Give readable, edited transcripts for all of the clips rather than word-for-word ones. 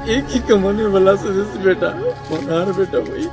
एक ही कमाने वाला सदस्य बेटा होनार बेटा वही।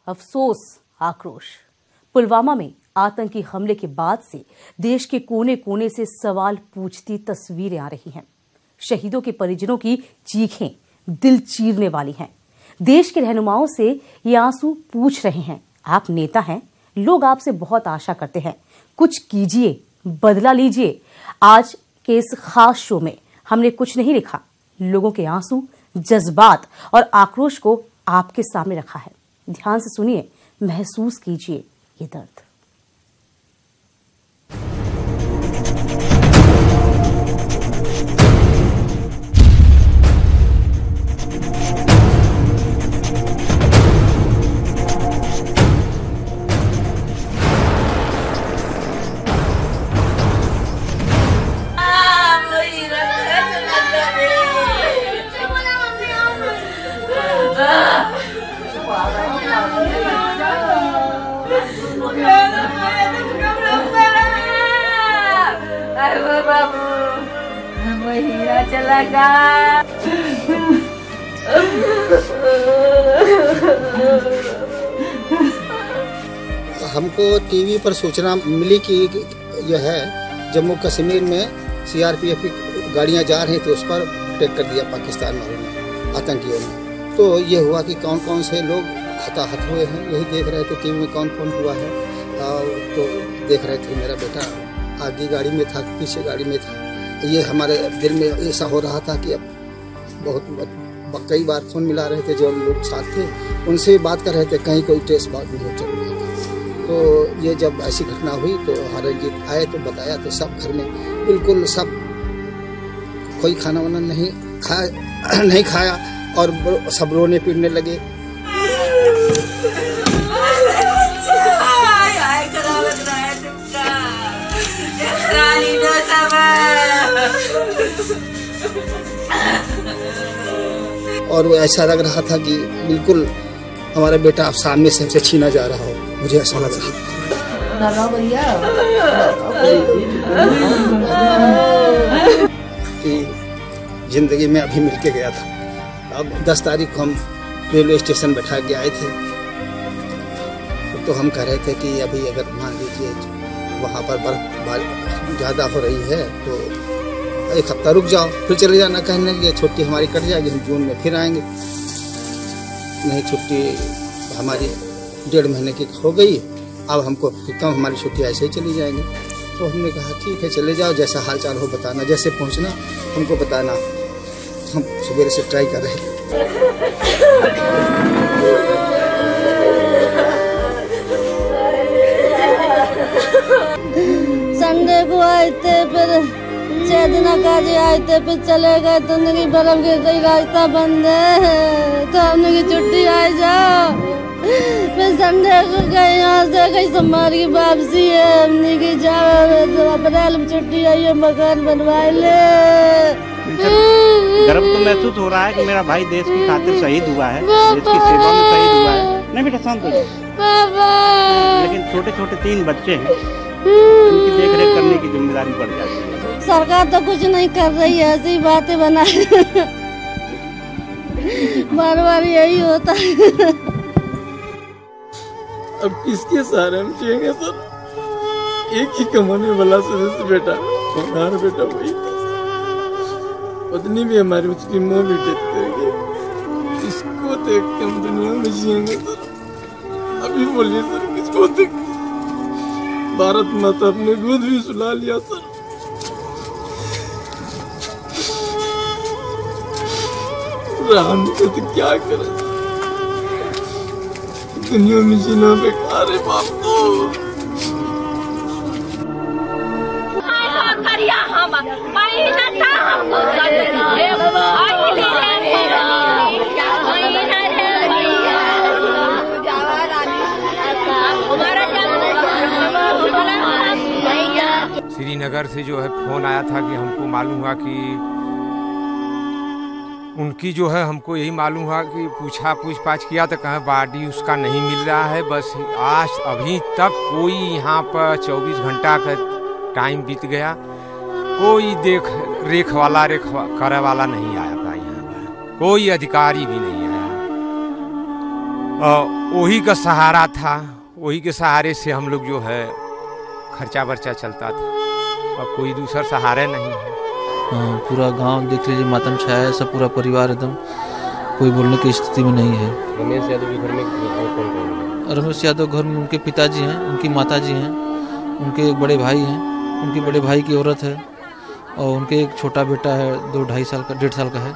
अफसोस, आक्रोश। पुलवामा में आतंकी हमले के बाद से देश के कोने कोने से सवाल पूछती तस्वीरें आ रही हैं। शहीदों के परिजनों की चीखें दिल चीरने वाली हैं। देश के रहनुमाओं से ये आंसू पूछ रहे हैं, आप नेता हैं, लोग आपसे बहुत आशा करते हैं, कुछ कीजिए, बदला लीजिए। आज के इस खास शो में हमने कुछ नहीं लिखा, लोगों के आंसू, जज्बात और आक्रोश को आपके सामने रखा है। ध्यान से सुनिए, महसूस कीजिए ये दर्द। चला गया। हमको टीवी पर सूचना मिली कि यह है जम्मू कश्मीर में सीआरपीएफ की गाड़ियां जा रही थी, उस पर अटैक कर दिया पाकिस्तान वालों ने, आतंकियों ने। तो ये हुआ कि कौन कौन से लोग हताहत हुए हैं, यही देख रहे थे टीवी में कौन कौन हुआ है। तो देख रहे थे, मेरा बेटा आगे गाड़ी में था, पीछे गाड़ी में था। ये हमारे दिल में ऐसा हो रहा था कि अब बहुत कई बार फोन मिला रहे थे, जो लोग साथ थे उनसे बात कर रहे थे, कहीं कोई ट्रेस बात नहीं चल रहा था। तो ये जब ऐसी घटना हुई तो हरजीत आए तो बताया, तो सब घर में बिल्कुल सब, कोई खाना वाना नहीं खाया और सब रोने पीटने लगे। और वो ऐसा लग रहा था कि बिल्कुल हमारा बेटा अब सामने से हमसे छीना जा रहा हो, मुझे ऐसा लग रहा कि जिंदगी में अभी मिल के गया था। अब 10 तारीख को हम रेलवे स्टेशन बैठा के आए थे, तो हम कह रहे थे कि अभी अगर मान लीजिए वहाँ पर बर्फ ज़्यादा हो रही है तो 1 हफ्ता रुक जाओ, फिर चले जाना। कहने लगे छुट्टी हमारी कट जाएगी, हम जून में फिर आएंगे। नहीं, छुट्टी हमारी 1.5 महीने की हो गई, अब हमको फिर कम, हमारी छुट्टी ऐसे ही चली जाएंगी। तो हमने कहा ठीक है चले जाओ, जैसा हाल चाल हो बताना, जैसे पहुंचना हमको बताना। हम सवेरे से ट्राई कर रहे थे। संडे को आए थे, फिर 6 दिन का जी आए थे, फिर चले गए तो उनकी बर्फ गिर गई, रास्ता बंद है, तो हमने की छुट्टी आ जाओ। फिर संडे को गए, यहाँ से गई सोमवार की वापसी है, हमने की जाओ तो अप्रैल में छुट्टी आई है, मकान बनवाए ले। गर्व तो महसूस हो रहा है कि मेरा भाई देश की खातिर शहीद हुआ है, देश की सेवा में शहीद हुआ है। नहीं बेटा शांत हो जाओ। लेकिन छोटे छोटे 3 बच्चे हैं, उनकी देखरेख करने की जिम्मेदारी पड़ जाती है। सरकार तो कुछ नहीं कर रही है, ऐसी बातें बनाए बार बार यही होता है। अब किसके सहारे हम जिएंगे सर? एक ही कमाने वाला सदस्य बेटा होनार बेटा वही। पत्नी भी हमारी, उसकी माँ भी डेथ कर गई। इसको देख के हम दुनिया में जिएंगे सर? अभी बोलिए सर, किसको देख? भारत माता अपने गोद भी सुला लिया सर। हम तो क्या करें, दुनिया में जीना बेकार है बाप। तो श्रीनगर से जो है फोन आया था कि हमको मालूम हुआ कि उनकी जो है हमको यही मालूम हुआ कि पूछताछ किया तो कहें बॉडी उसका नहीं मिल रहा है। बस आज अभी तक कोई यहाँ पर 24 घंटा का टाइम बीत गया, कोई रेख करे वाला नहीं आया था यहाँ पर, कोई अधिकारी भी नहीं आया। वही का सहारा था, वही के सहारे से हम लोग जो है खर्चा बर्चा चलता था, और कोई दूसरा सहारा नहीं है। पूरा गांव देख लीजिए मातम छाया है, सब पूरा परिवार एकदम कोई बोलने की स्थिति में नहीं है। रमेश यादव के घर में कौन है? रमेश यादव घर में उनके पिताजी हैं, उनकी माताजी हैं, उनके एक बड़े भाई हैं, उनके बड़े भाई की औरत है, और उनके एक छोटा बेटा है 2-2.5 साल का 1.5 साल का है।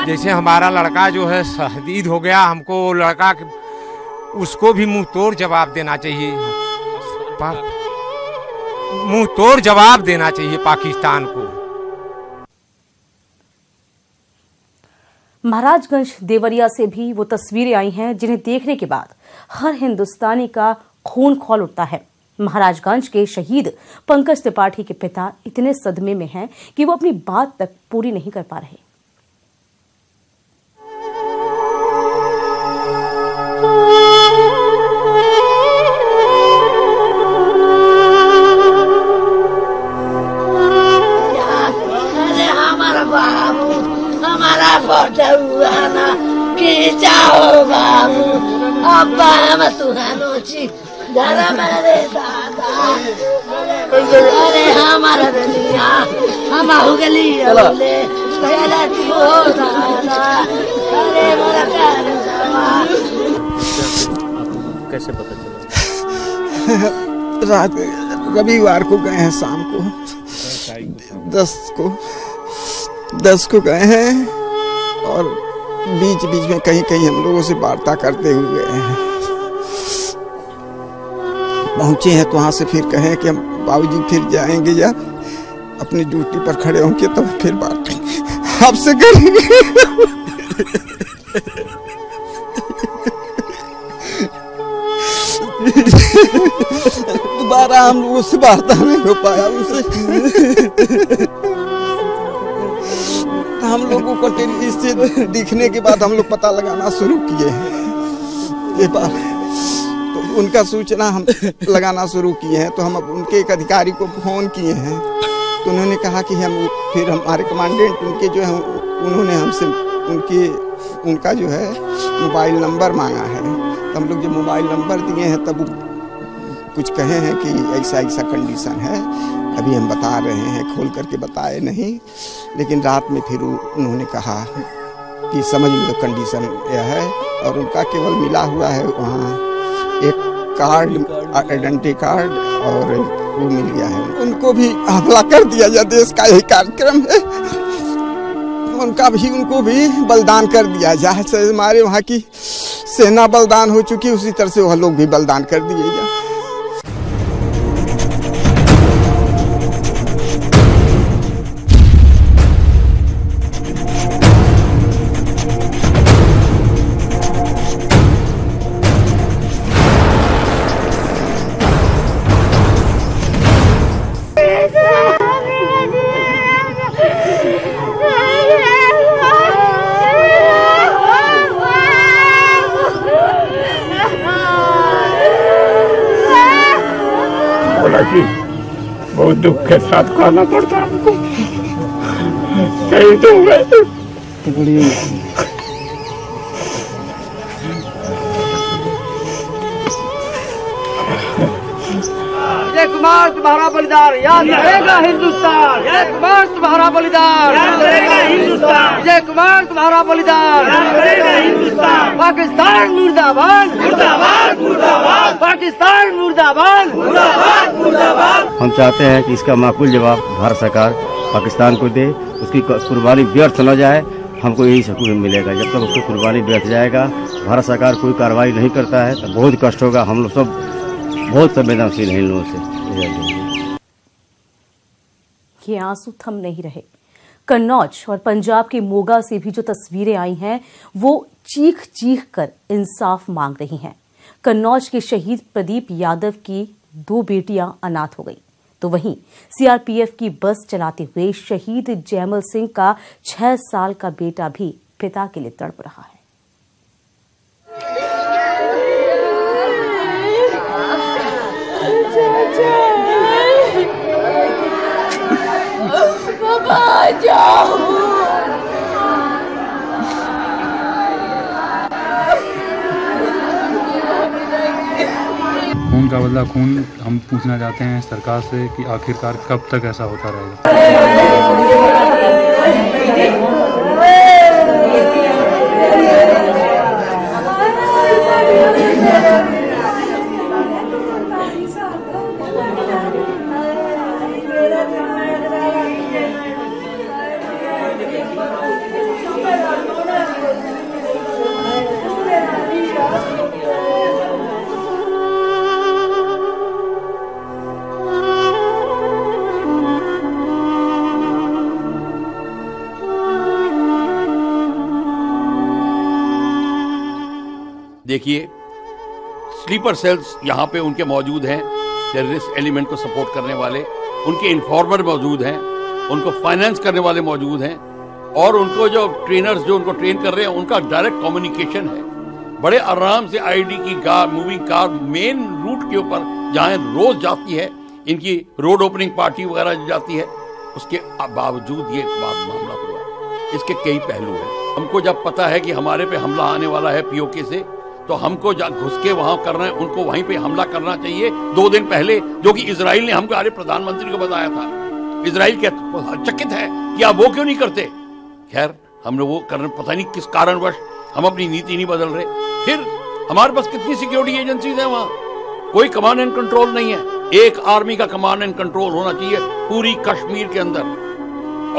जैसे हमारा लड़का जो है शहीद हो गया, हमको लड़का उसको भी मुंह तोड़ जवाब देना चाहिए, मुंह तोड़ जवाब देना चाहिए पाकिस्तान को। महाराजगंज देवरिया से भी वो तस्वीरें आई हैं जिन्हें देखने के बाद हर हिंदुस्तानी का खून खौल उठता है। महाराजगंज के शहीद पंकज त्रिपाठी के पिता इतने सदमे में हैं कि वो अपनी बात तक पूरी नहीं कर पा रहे। हमारा फोटो हुआ ना खींचाओ बाबू, अब्बा हम तुहानो छी घर मेरे दादा, अरे हमारा दुनिया हम हो गली बोले चला हो दादा, अरे मेरा प्यार कैसे पता चला? रात रविवार को गए हैं, शाम को 10 को गए हैं, और बीच में कहीं हम लोगों से वार्ता करते हुए गए हैं। पहुंचे हैं तो वहाँ से फिर कहे कि हम बाबूजी फिर जाएंगे या अपनी ड्यूटी पर खड़े होंगे तो फिर बात आपसे करेंगे। दोबारा हम लोगों से वार्ता नहीं हो पाया उनसे। हम लोगों को इससे दिखने के बाद हम लोग पता लगाना शुरू किए हैं ये बात, तो उनका सूचना हम लगाना शुरू किए हैं। तो हम अब उनके एक अधिकारी को फोन किए हैं, तो उन्होंने कहा कि फिर हमारे कमांडेंट उनके जो है उन्होंने हमसे उनका जो है मोबाइल नंबर मांगा है। तो हम लोग जो मोबाइल नंबर दिए हैं तब कुछ कहे हैं कि ऐसा कंडीशन है, अभी हम बता रहे हैं, खोल करके बताए नहीं। लेकिन रात में फिर उन्होंने कहा कि समझ लो कंडीशन यह है, और उनका केवल मिला हुआ है वहाँ एक कार्ड, आइडेंटिटी कार्ड, और वो मिल गया है। उनको भी हमला कर दिया जाए, देश का यही कार्यक्रम है, उनको भी बलिदान कर दिया जाए। हमारे वहाँ की सेना बलिदान हो चुकी, उसी तरह से वह लोग भी बलिदान कर दिए जाए। बहुत दुख के साथ खाना पड़ता हमको, कहीं तो गए जय कुमार तुम्हारा बलिदान याद रहेगा हिंदुस्तान, जय कुमार तुम्हारा बलिदान याद रहेगा हिंदुस्तान, जय कुमार तुम्हारा बलिदान याद रहेगा हिंदुस्तान। पाकिस्तान मुर्दाबाद मुर्दाबाद मुर्दाबाद, पाकिस्तान मुर्दाबाद मुर्दाबाद मुर्दाबाद। हम चाहते हैं कि इसका माकूल जवाब भारत सरकार पाकिस्तान को दे, उसकी कुर्बानी व्यर्थ न जाए, हमको यही सुकून मिलेगा। जब तक उसकी कुर्बानी व्यर्थ जाएगा, भारत सरकार कोई कार्रवाई नहीं करता है तो बहुत कष्ट होगा। हम लोग सब बहुत संवेदनशील हैं इन लोगों से। ये आंसू थम नहीं रहे। कन्नौज और पंजाब के मोगा से भी जो तस्वीरें आई हैं वो चीख चीख कर इंसाफ मांग रही हैं। कन्नौज के शहीद प्रदीप यादव की 2 बेटियां अनाथ हो गई, तो वहीं सीआरपीएफ की बस चलाते हुए शहीद जयमल सिंह का 6 साल का बेटा भी पिता के लिए तड़प रहा है। खून का बदला खून। हम पूछना चाहते हैं सरकार से कि आखिरकार कब तक ऐसा होता रहेगा। देखिए, स्लीपर सेल्स यहाँ पे उनके मौजूद हैं, टेररिस्ट एलिमेंट को सपोर्ट करने वाले, उनके इन्फॉर्मर मौजूद हैं, उनको फाइनेंस करने वाले मौजूद हैं, और उनको जो ट्रेनर्स जो उनको ट्रेन कर रहे हैं उनका डायरेक्ट कम्युनिकेशन है। बड़े आराम से आईडी की कार, मूविंग कार मेन रूट के ऊपर जहाँ रोज जाती है, इनकी रोड ओपनिंग पार्टी वगैरह जाती है, उसके बावजूद ये मामला हुआ। इसके कई पहलू हैं। हमको जब पता है कि हमारे पे हमला आने वाला है पीओके से, तो हमको घुस के वहां करना है, उनको वहीं पे हमला करना चाहिए 2 दिन पहले, जो कि इजराइल ने हमको हमारे प्रधानमंत्री को बताया था। इजराइल चकित है कि आप वो क्यों नहीं करते। खैर, हम लोग वो करने, पता नहीं किस कारणवश हम अपनी नीति नहीं बदल रहे। फिर हमारे पास कितनी सिक्योरिटी एजेंसीज है, वहां कोई कमांड एंड कंट्रोल नहीं है। एक आर्मी का कमांड एंड कंट्रोल होना चाहिए पूरी कश्मीर के अंदर,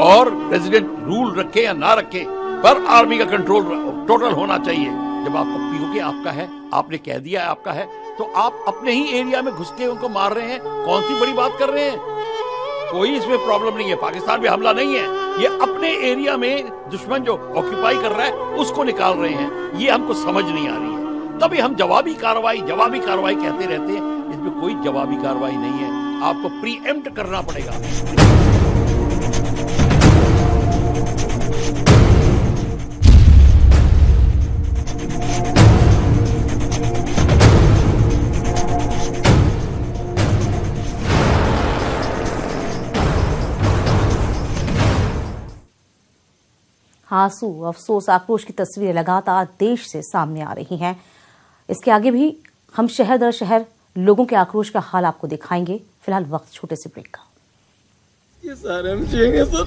और प्रेसिडेंट रूल रखे या ना रखे, पर आर्मी का कंट्रोल टोटल होना चाहिए। जब आपको पीओके आपका है, आपने कह दिया है आपका है, तो आप अपने ही एरिया में घुस के उनको मार रहे हैं, कौन सी बड़ी बात कर रहे हैं। कोई इसमें प्रॉब्लम नहीं है, पाकिस्तान में हमला नहीं है, ये अपने एरिया में दुश्मन जो ऑक्यूपाई कर रहा है उसको निकाल रहे हैं। ये हमको समझ नहीं आ रही है, तभी हम जवाबी कार्रवाई कहते रहते हैं। इसमें कोई जवाबी कार्रवाई नहीं है, आपको प्रीएम्प्ट करना पड़ेगा। आंसू, अफसोस, आक्रोश की तस्वीरें लगातार देश से सामने आ रही हैं। इसके आगे भी हम शहर दर शहर लोगों के आक्रोश का हाल आपको दिखाएंगे। फिलहाल वक्त छोटे से ब्रेक का। ये सारे हम चाहिए सर,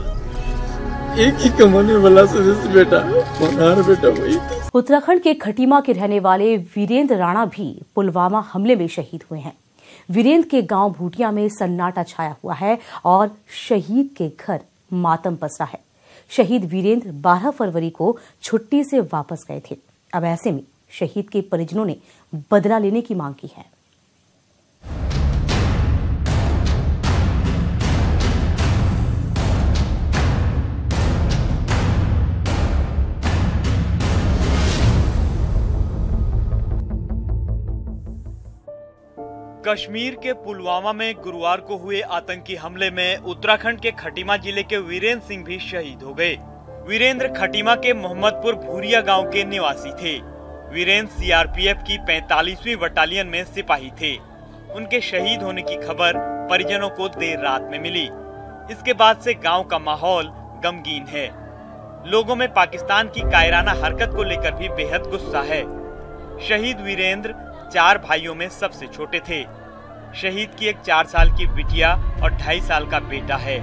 एक ही कमाने वाला सदस्य बेटा, हमारा बेटा वही था। उत्तराखंड के खटीमा के रहने वाले वीरेंद्र राणा भी पुलवामा हमले में शहीद हुए हैं। वीरेंद्र के गांव भूटिया में सन्नाटा छाया हुआ है और शहीद के घर मातम पसरा है। शहीद वीरेंद्र 12 फरवरी को छुट्टी से वापस गए थे। अब ऐसे में शहीद के परिजनों ने बदला लेने की मांग की है। कश्मीर के पुलवामा में गुरुवार को हुए आतंकी हमले में उत्तराखंड के खटीमा जिले के वीरेंद्र सिंह भी शहीद हो गए। वीरेंद्र खटीमा के मोहम्मदपुर भूरिया गांव के निवासी थे। वीरेंद्र सीआरपीएफ की 45वीं बटालियन में सिपाही थे। उनके शहीद होने की खबर परिजनों को देर रात में मिली। इसके बाद से गांव का माहौल गमगीन है। लोगों में पाकिस्तान की कायराना हरकत को लेकर भी बेहद गुस्सा है। शहीद वीरेंद्र 4 भाइयों में सबसे छोटे थे। शहीद की एक 4 साल की बिटिया और 2.5 साल का बेटा है।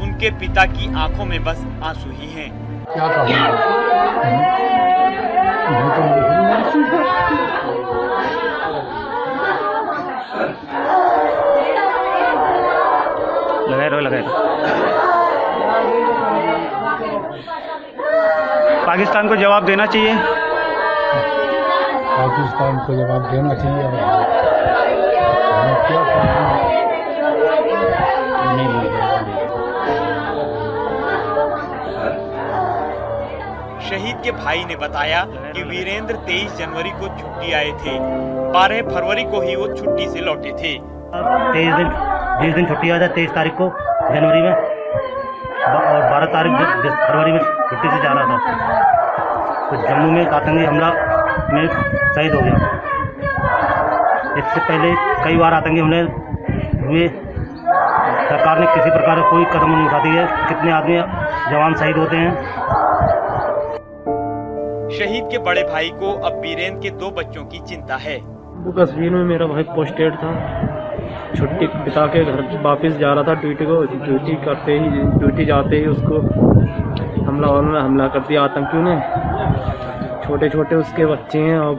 उनके पिता की आंखों में बस आंसू ही हैं। क्या कहूँ, लगाए पाकिस्तान को जवाब देना चाहिए। पाकिस्तान को जवाब देना चाहिए। शहीद के भाई ने बताया कि वीरेंद्र 23 जनवरी को छुट्टी आए थे। 12 फरवरी को ही वो छुट्टी से लौटे थे। 20 दिन छुट्टी आया था 23 तारीख को जनवरी में और 12 तारीख फरवरी में छुट्टी से जा रहा था, तो जम्मू में आतंकी हमला में शहीद हो गया। इससे पहले कई बार आतंकी हमले हुए, सरकार ने किसी प्रकार कोई कदम नहीं उठाती है। कितने आदमी जवान शहीद होते हैं। शहीद के बड़े भाई को अब वीरेंद्र के 2 बच्चों की चिंता है। कश्मीर में मेरा भाई पोस्टेड था, छुट्टी बिता के घर वापस जा रहा था ड्यूटी को। ड्यूटी जाते ही उसको हमला कर दिया आतंकियों ने। छोटे छोटे उसके बच्चे हैं और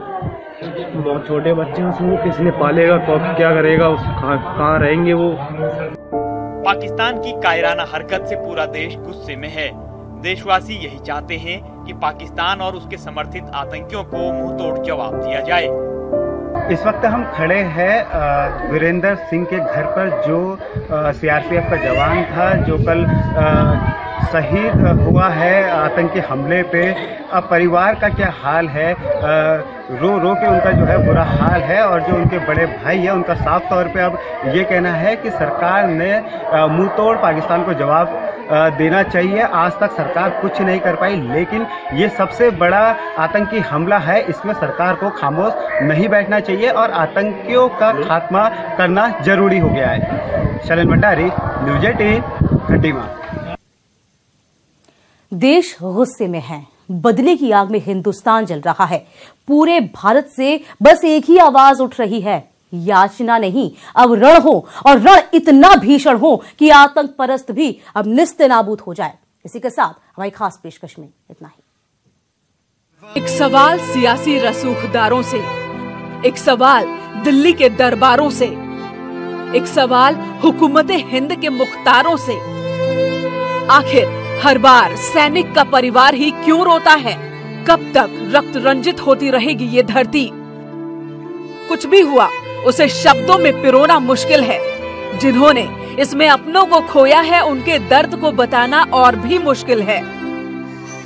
बहुत छोटे बच्चे हैं, उसको किसने पालेगा, क्या करेगा, कहाँ रहेंगे वो। पाकिस्तान की कायराना हरकत से पूरा देश गुस्से में है। देशवासी यही चाहते हैं कि पाकिस्तान और उसके समर्थित आतंकियों को मुंहतोड़ जवाब दिया जाए। इस वक्त हम खड़े हैं वीरेंद्र सिंह के घर पर, जो सीआरपीएफ का जवान था, जो कल शहीद हुआ है आतंकी हमले पे। अब परिवार का क्या हाल है, रो रो के उनका जो है बुरा हाल है। और जो उनके बड़े भाई है, उनका साफ तौर पे अब ये कहना है कि सरकार ने मुंहतोड़ पाकिस्तान को जवाब देना चाहिए। आज तक सरकार कुछ नहीं कर पाई, लेकिन ये सबसे बड़ा आतंकी हमला है, इसमें सरकार को खामोश नहीं बैठना चाहिए और आतंकियों का खात्मा करना जरूरी हो गया है। शैलेंद्र भंडारी, न्यूज़ 18, खटीमा। देश गुस्से में है, बदले की आग में हिंदुस्तान जल रहा है। पूरे भारत से बस एक ही आवाज उठ रही है, याचना नहीं, अब रण हो, और रण इतना भीषण हो कि आतंक परस्त भी अब निस्तेनाबूद हो जाए। इसी के साथ हमारी खास पेशकश में इतना ही। एक सवाल सियासी रसूखदारों से, एक सवाल दिल्ली के दरबारों से, एक सवाल हुकूमत हिंद के मुख्तारों से। आखिर हर बार सैनिक का परिवार ही क्यों रोता है? कब तक रक्त रंजित होती रहेगी ये धरती? कुछ भी हुआ उसे शब्दों में पिरोना मुश्किल है। जिन्होंने इसमें अपनों को खोया है, उनके दर्द को बताना और भी मुश्किल है।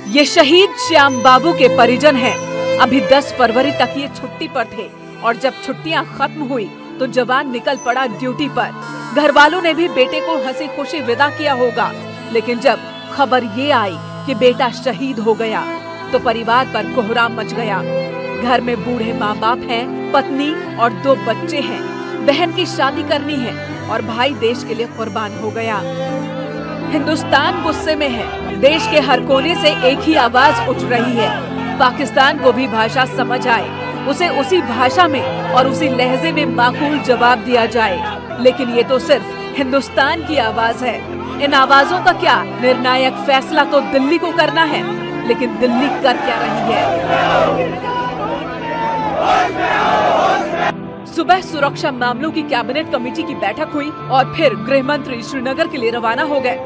ये शहीद श्याम बाबू के परिजन हैं। अभी 10 फरवरी तक ये छुट्टी पर थे और जब छुट्टियां खत्म हुई तो जवान निकल पड़ा ड्यूटी पर। घर वालों ने भी बेटे को हंसी खुशी विदा किया होगा, लेकिन जब खबर ये आई कि बेटा शहीद हो गया तो परिवार पर कोहराम मच गया। घर में बूढ़े माँ बाप हैं, पत्नी और 2 बच्चे हैं। बहन की शादी करनी है और भाई देश के लिए कुर्बान हो गया। हिंदुस्तान गुस्से में है। देश के हर कोने से एक ही आवाज उठ रही है, पाकिस्तान को भी भाषा समझ आए, उसे उसी भाषा में और उसी लहजे में माकूल जवाब दिया जाए। लेकिन ये तो सिर्फ हिंदुस्तान की आवाज है। इन आवाजों का क्या निर्णायक फैसला तो दिल्ली को करना है, लेकिन दिल्ली कर क्या रही है? सुबह सुरक्षा मामलों की कैबिनेट कमेटी की बैठक हुई और फिर गृह मंत्री श्रीनगर के लिए रवाना हो गए।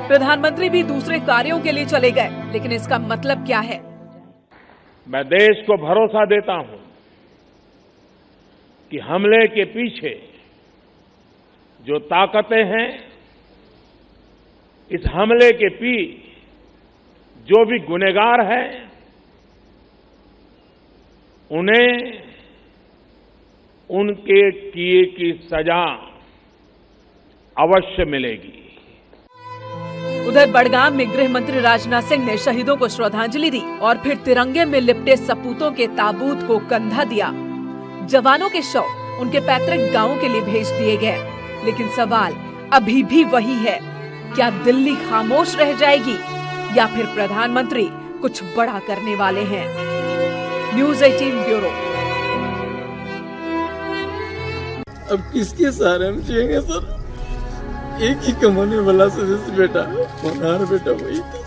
प्रधानमंत्री भी दूसरे कार्यों के लिए चले गए। लेकिन इसका मतलब क्या है? मैं देश को भरोसा देता हूं कि हमले के पीछे जो ताकतें हैं, इस हमले के पीछे जो भी गुनहगार हैं, उन्हें उनके किए की सजा अवश्य मिलेगी। उधर बड़गाम में गृह मंत्री राजनाथ सिंह ने शहीदों को श्रद्धांजलि दी और फिर तिरंगे में लिपटे सपूतों के ताबूत को कंधा दिया। जवानों के शव उनके पैतृक गांवों के लिए भेज दिए गए। लेकिन सवाल अभी भी वही है, क्या दिल्ली खामोश रह जाएगी या फिर प्रधानमंत्री कुछ बड़ा करने वाले हैं? News 18 bureau. अब किसके सहारे हम जिएंगे सर? एक ही कमाने वाला सदस्य बेटा, होनहार बेटा वही था।